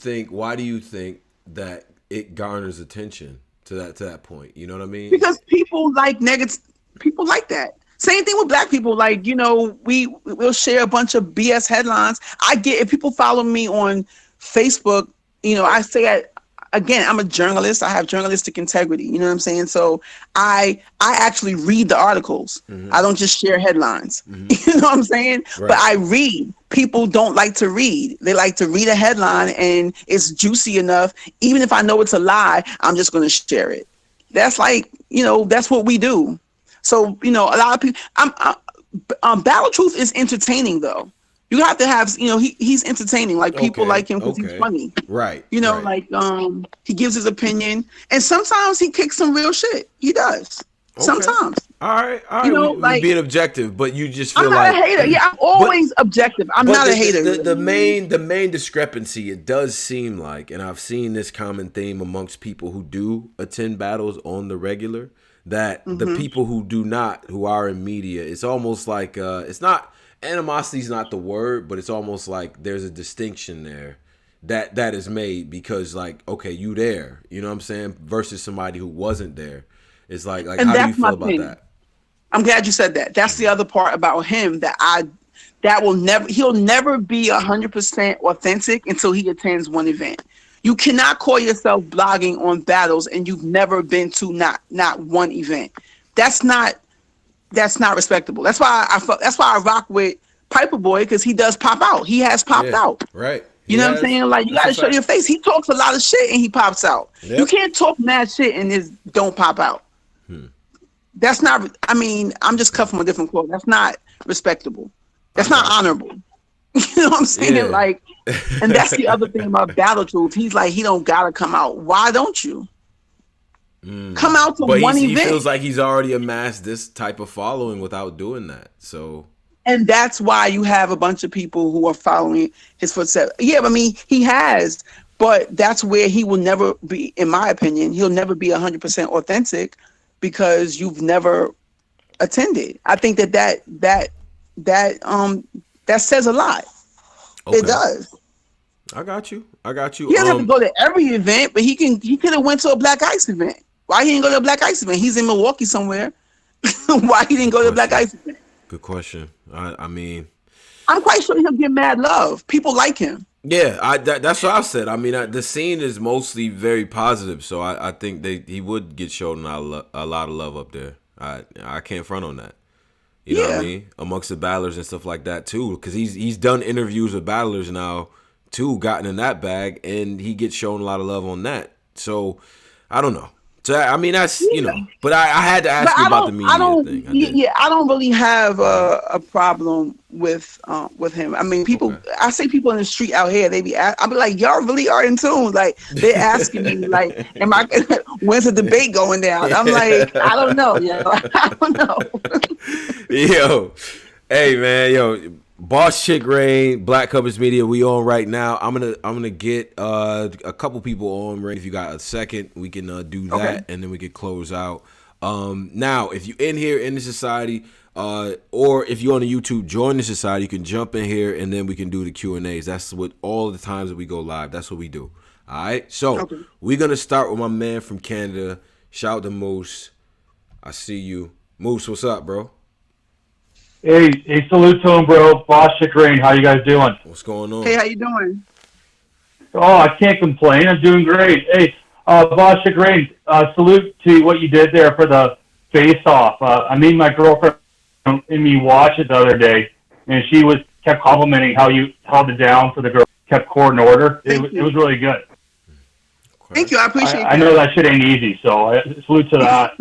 think that it garners attention to that point? You know what I mean? Because people like negative. People like that. Same thing with black people. Like, we'll share a bunch of BS headlines. I get, if people follow me on Facebook, I say, again, I'm a journalist. I have journalistic integrity. You know what I'm saying? So I actually read the articles. I don't just share headlines. You know what I'm saying? Right. But I read. People don't like to read. They like to read a headline and it's juicy enough. Even if I know it's a lie, I'm just going to share it. That's like, that's what we do. So, a lot of people, Battle Truth is entertaining though. You have to have, he's entertaining. Like people like him because he's funny. Right. Like he gives his opinion and sometimes he kicks some real shit. He does. Okay. Sometimes. All right. We're being objective, but you just feel I'm not a hater. Yeah, I'm always objective. I'm not a hater. The main discrepancy, it does seem like, and I've seen this common theme amongst people who do attend battles on the regular, that the people who do not, who are in media, it's almost like it's not, animosity is not the word, but it's almost like there's a distinction there that is made because like, okay, you there, you know what I'm saying, versus somebody who wasn't there. It's like and how do you feel about that? I'm glad you said that. That's the other part about him he'll never be 100% authentic until he attends one event. You cannot call yourself blogging on battles and you've never been to not one event. That's not respectable. That's why I rock with Piper Boy because he does pop out. He has popped out. Right. You know what I'm saying? Like you got to show your face. He talks a lot of shit and he pops out. Yep. You can't talk mad shit and just don't pop out. That's not. I mean, I'm just cut from a different cloth. That's not respectable. That's not honorable. You know what I'm saying? Yeah. Like, and that's the other thing about Battle Truth. He's like, he don't gotta come out. Why don't you come out to one event? He feels like he's already amassed this type of following without doing that. So, and that's why you have a bunch of people who are following his footsteps. Yeah, I mean, he has, but that's where he will never be. In my opinion, he'll never be 100% authentic because you've never attended. I think that says a lot. Okay. It does. I got you. He doesn't have to go to every event, but he could have went to a Black Ice event. Why he didn't go to a Black Ice event? He's in Milwaukee somewhere. Why he didn't go to a Black Ice event? Good question. I mean, I'm quite sure he'll get mad love. People like him. Yeah, that's what I said. I mean, the scene is mostly very positive, so I think he would get shown a lot of love up there. I can't front on that. You know what I mean? Amongst the battlers and stuff like that too, because he's done interviews with battlers now too, gotten in that bag, and he gets shown a lot of love on that. So I don't know. So I mean that's Yeah. but I had to But ask you about the media thing. I did. I don't really have a problem with him. I mean, people, Okay. I see people in the street out here, I be like, y'all really are in tune. Like, they're asking me, like, am I, when's the debate going down? I'm like, I don't know, I don't know. Yo, hey man, boss chick Raine, Black Covers Media, we on right now. I'm gonna get a couple people on. Raine, if you got a second, we can do Okay. that, and then we can close out. Now if you in here in the society, or if you're on the YouTube, join the society. You can jump in here, and then we can do the Q&As. That's what all the times that we go live. That's what we do. All right, so Okay. we're gonna start with my man from Canada. Shout out to Moose. I see you, Moose. What's up, bro? Hey, salute to him, bro. Boss chick Raine, how you guys doing? What's going Hey, on? how you doing? Oh, I can't complain. I'm doing great. Hey, boss chick Raine, salute to what you did there for the face-off. I made my girlfriend and me watch it the other day, and she kept complimenting how you held it down for the girl, kept court in order. Thank It was you. really good. Okay. Thank you. I appreciate I know that. that shit ain't easy, so salute to that.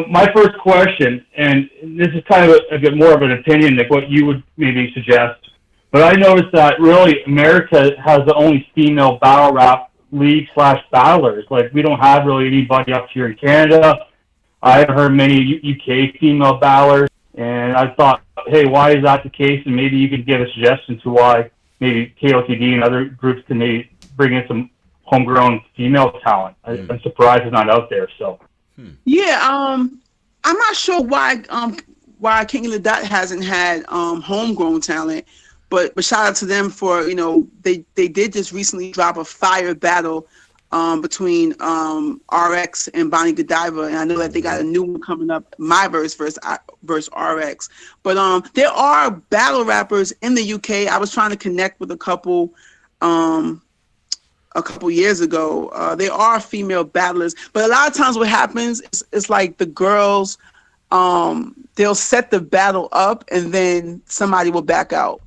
My first question, and this is kind of a bit more of an opinion, like what you would maybe suggest, but I noticed that really America has the only female battle rap league slash battlers. Like we don't have really anybody up here in Canada. I haven't heard many UK female battlers, and I thought, hey, why is that the case? And maybe you could give a suggestion to why maybe KOTD and other groups can maybe bring in some homegrown female talent. I'm surprised it's not out there. So. Yeah, I'm not sure why King of the Dot hasn't had homegrown talent, but shout out to them for they did just recently drop a fire battle between RX and Bonnie Godiva, and I know that they got a new one coming up, my versus RX. But there are battle rappers in the UK. I was trying to connect with um a couple years ago. There are female battlers, but a lot of times what happens is like the girls, they'll set the battle up and then somebody will back out.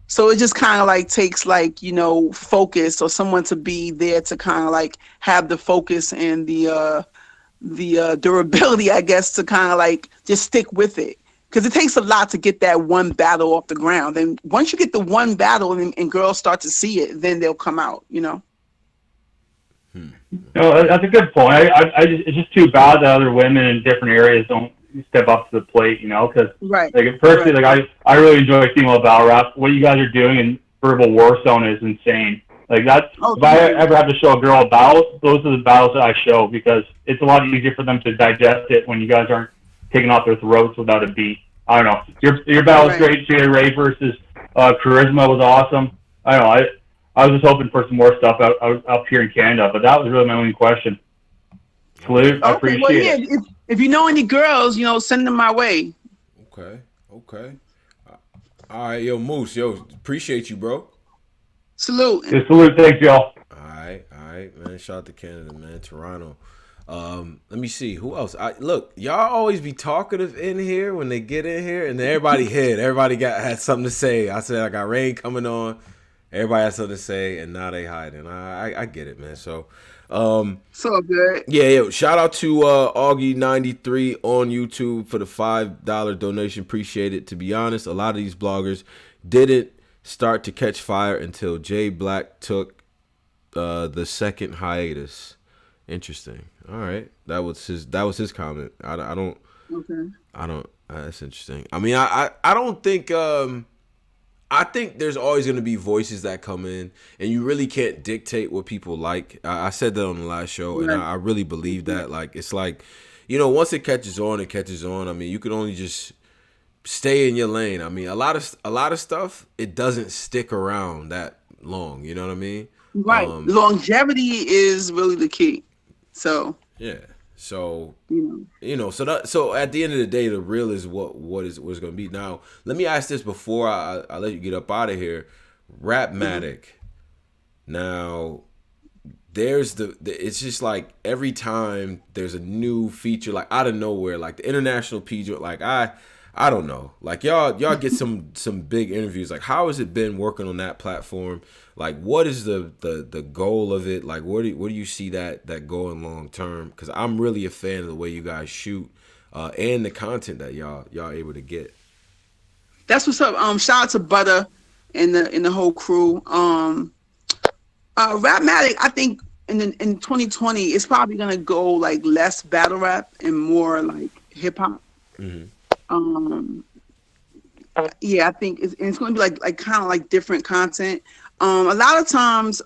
So it just kind of like takes focus or someone to be there to kind of like have the focus and the durability, I guess, to kind of like just stick with it. Because it takes a lot to get that one battle off the ground. And once you get the one battle and girls start to see it, then they'll come out. No, that's a good point. It's just too bad that other women in different areas don't step up to the plate, because Right. like personally, Right. like I really enjoy female battle rap. What you guys are doing in Verbal Warzone is insane. Like that's Oh, if I thank you. ever have to show a girl a battle, those are the battles that I show because it's a lot easier for them to digest it when you guys aren't taking off their throats without a beat. I don't know. Your battle was Right. great. Jay Ray versus Charisma was awesome. I don't know. I was just hoping for some more stuff out here in Canada, but that was really my only question. Salute. I Okay. Well, appreciate yeah. it. If you know any girls, send them my way. Okay. Okay. All right, yo, Moose, appreciate you, bro. Salute. Yeah, salute. Thanks, y'all. All right, man. Shout out to Canada, man. Toronto. Let me see who else. Look, y'all always be talkative in here when they get in here, and then everybody hid. Everybody had something to say. I said I got Raine coming on. Everybody has something to say, and now they hiding. I get it, man. So, So good. yeah, yo, shout out to Augie93 on YouTube for the $5 donation. Appreciate it. To be honest, a lot of these bloggers didn't start to catch fire until Jay Black took the second hiatus. Interesting. All right, that was his comment. I don't. Okay. That's interesting. I mean, I don't think. I think there's always going to be voices that come in, and you really can't dictate what people like. I said that on the last show, and Right. I really believe that. Like, it's like, once it catches on, it catches on. I mean, you can only just stay in your lane. I mean, a lot of stuff, it doesn't stick around that long. You know what I mean? Right. Longevity is really the key. So, Yeah. So you so at the end of the day, the real is what's going to be. Now, let me ask this before I let you get up out of here. Rapmatic. Now, there's it's just like every time there's a new feature, like out of nowhere, like the international feature, like I I don't know. Like y'all get some big interviews. Like how has it been working on that platform? Like what is the goal of it? Like where do you see that going long term? Because I'm really a fan of the way you guys shoot and the content that y'all able to get. That's what's up. Shout out to Butter and the whole crew. Rapmatic, I think in 2020, it's probably gonna go like less battle rap and more like hip hop. Mm-hmm. Yeah, I think it's gonna be like kind of like different content. A lot of times,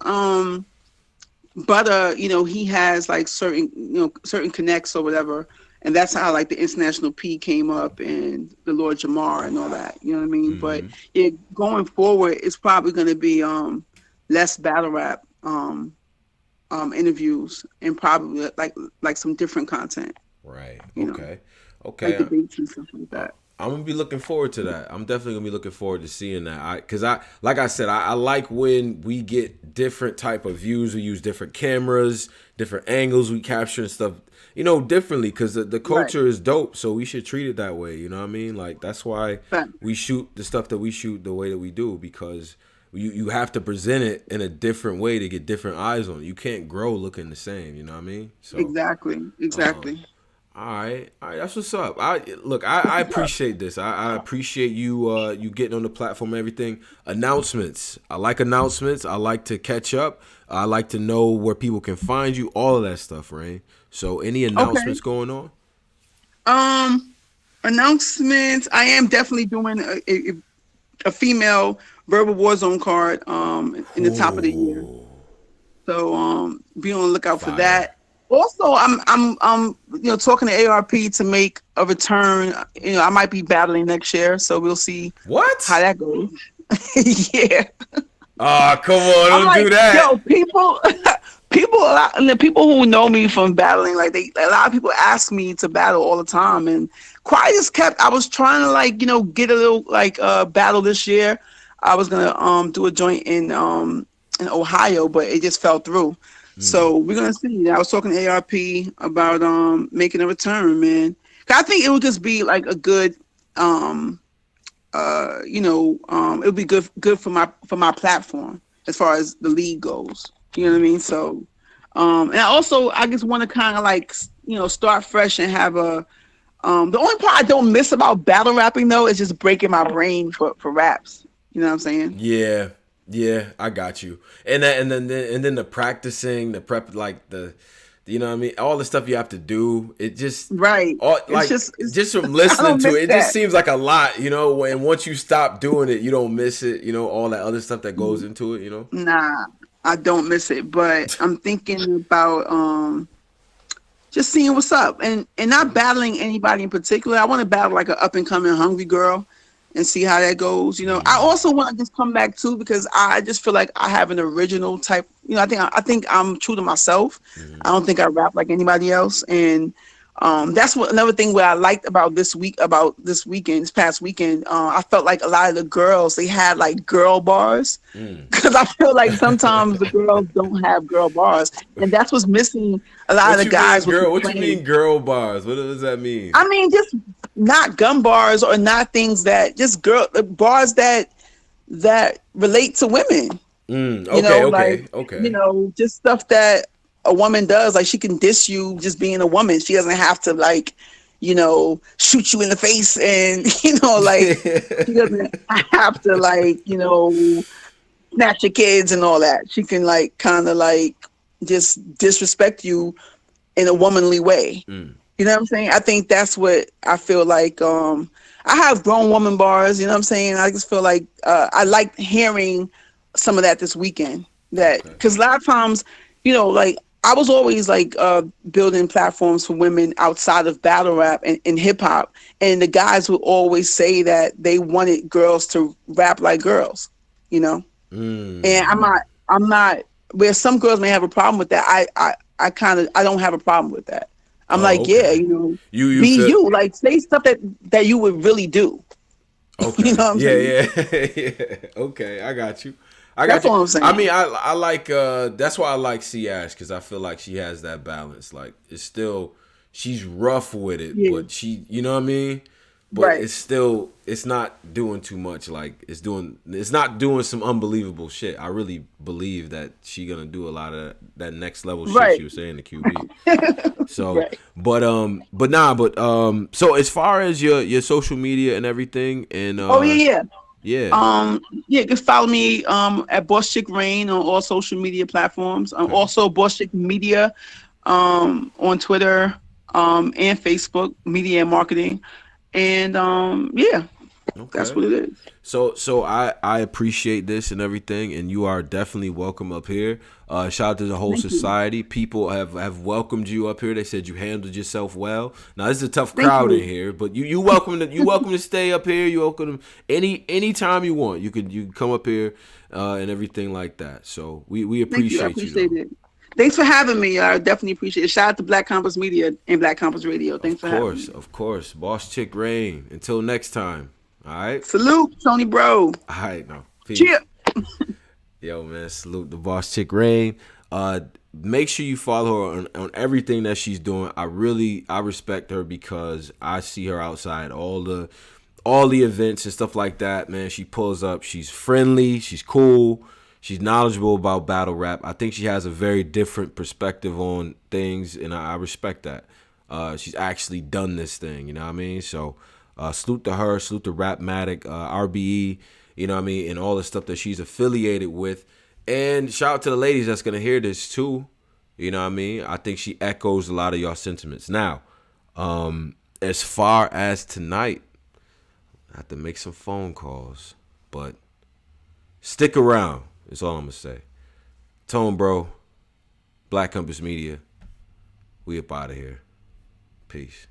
Butter, he has like certain connects or whatever, and that's how like the International P came up and the Lord Jamar and all that. You know what I mean? Mm-hmm. But yeah, going forward, it's probably gonna be less battle rap interviews and probably like some different content. Right. Okay. Okay. Like debates and stuff like that. I'm gonna be looking forward to that. I'm definitely gonna be looking forward to seeing that. Cause like I said, I like when we get different type of views. We use different cameras, different angles we capture and stuff, differently. Cause the culture is dope, so we should treat it that way. You know what I mean? Like that's why we shoot the stuff that we shoot the way that we do, because you have to present it in a different way to get different eyes on it. You can't grow looking the same. You know what I mean? So exactly. All right, that's what's up. I appreciate this. I appreciate you getting on the platform and everything. Announcements. I like announcements. I like to catch up. I like to know where people can find you. All of that stuff, Raine. So, any announcements going on? Announcements. I am definitely doing a female verbal war zone card in the top of the year. So be on the lookout for that. Also, I'm talking to ARP to make a return. I might be battling next year, so we'll see how that goes. Yeah. Oh, come on, don't do that. Yo, the people who know me from battling, like a lot of people ask me to battle all the time, and quiet as kept. I was trying to get a little battle this year. I was gonna do a joint in Ohio, but it just fell through. So we're gonna see. I was talking to ARP about making a return, man. I think it would just be like a good, it would be good for my platform as far as the league goes. You know what I mean? So, and I just want to kind of start fresh and have a. The only part I don't miss about battle rapping though is just breaking my brain for raps. You know what I'm saying? Yeah, I got you. And then the practicing, the prep, like you know what I mean? All the stuff you have to do, it just just from listening to it, just seems like a lot, and once you stop doing it, you don't miss it, all that other stuff that goes into it, Nah, I don't miss it, but I'm thinking about just seeing what's up and not battling anybody in particular. I want to battle like an up and coming hungry girl and see how that goes. I also want to just come back too because I just feel like I have an original type. I think I'm true to myself. I don't think I rap like anybody else, and that's another thing what I liked about this past weekend. I felt like a lot of the girls, they had like girl bars because I feel like sometimes the girls don't have girl bars, and that's what's missing. A lot of the guys. What you mean girl bars? What does that mean? I mean just not gun bars or not things that just bars that relate to women. Okay. Just stuff that a woman does. Like she can diss you just being a woman. She doesn't have to shoot you in the face and she doesn't have to snatch your kids and all that. She can kind of just disrespect you in a womanly way. You know what I'm saying? I think that's what I feel like. I have grown woman bars, you know what I'm saying? I just feel like I like hearing some of that this weekend. Because a lot of times, I was always building platforms for women outside of battle rap and hip hop. And the guys would always say that they wanted girls to rap like girls, And I'm not, where some girls may have a problem with that. I don't have a problem with that. I'm you say stuff that you would really do. Okay. You know what I'm saying? Yeah. Okay, I got you. That's what I'm saying. I mean, I like that's why I like C Ash because I feel like she has that balance. Like it's still she's rough with it, but she, you know what I mean? but Right. it's not doing too much. Like it's not doing some unbelievable shit. I really believe that she gonna do a lot of that next level shit Right. she was saying to QB. So, Right. so as far as your social media and everything, and Oh yeah, yeah. yeah, Yeah, you can follow me at Boss Chick Raine on all social media platforms. okay, Also Boss Chick Media on Twitter and Facebook, media and marketing. And yeah, that's okay. what it is. So I appreciate this and everything, and you are definitely welcome up here. Shout out to the whole Thank you. society. People have welcomed you up here. They said you handled yourself well. Now this is a tough Thank crowd in you. here, but you welcome to stay up here. You welcome any time you want. You can come up here and everything like that. So we Thank you. I appreciate you appreciate though. it. Thanks for having me. I definitely appreciate it. Shout out to Black Compass Media and Black Compass Radio. Thanks for having me. Of course, Boss Chick Rain. Until next time. All right. Salute, Tony Bro. All right. No Cheer. peace. Yo, man, salute the Boss Chick Rain. Make sure you follow her on everything that she's doing. I respect her because I see her outside all the events and stuff like that. Man, she pulls up. She's friendly. She's cool. She's knowledgeable about battle rap. I think she has a very different perspective on things, and I respect that. She's actually done this thing. You know what I mean? So salute to her. Salute to Rapmatic, RBE. You know what I mean? And all the stuff that she's affiliated with. And shout out to the ladies that's going to hear this too. You know what I mean? I think she echoes a lot of y'all sentiments. Now, as far as tonight, I have to make some phone calls. But stick around is all I'm going to say. Tone, bro. Black Compass Media. We up out of here. Peace.